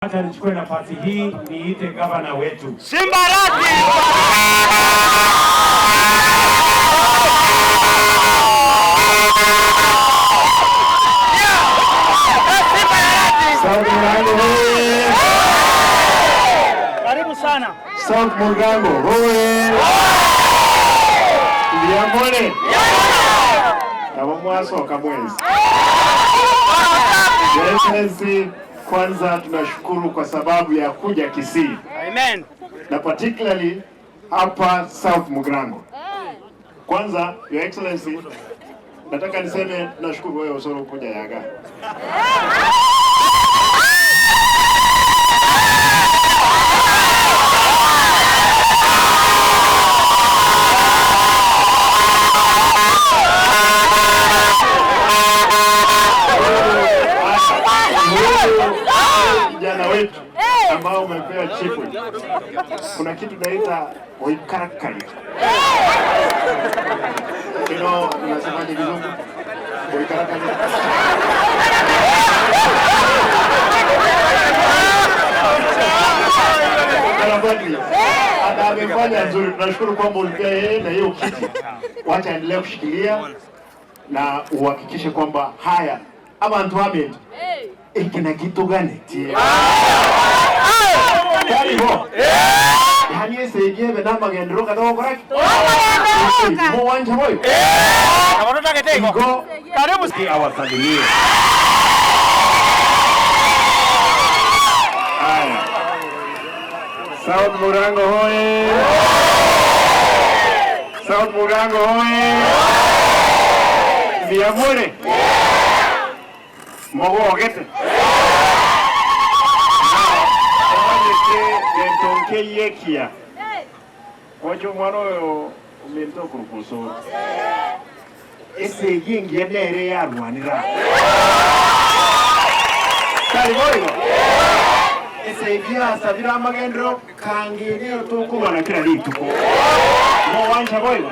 Acha nichukue nafasi hii niite gavana wetu Simba Rati. Karibu sana. South Mugango hoye. Ndiamole. Kama mwasoka mwezi. Excellency, kwanza tunashukuru kwa sababu ya kuja Kisii. Amen. Na particularly hapa South Mugango. Kwanza, Your Excellency, nataka niseme nashukuru wewe Osoro kuja Yaga. Vijana wetu ambao umepewa chifu, kuna kitu naita oikarakari. Unasemaje kizungu? Oikarakari. Amefanya nzuri, tunashukuru kwamba ulipea yeye na hiyo kiti. Wacha endelee kushikilia na uhakikishe kwamba haya abantu hame ikina kitu gani tie karibu hani sejebe na magendro kadogo koraki mo wanja boyo Kabarota keteko. Karibu si awasalimie. Haya, South Mugango hoye. South Mugango hoye. Ndiamole mogo gete tonke yekia ojo mwano yo umento kurukuso ese yingi nere ya rwanira kali boyo ese yingi sabira magendro kangiri otokubana kila lituko mo wanja boyo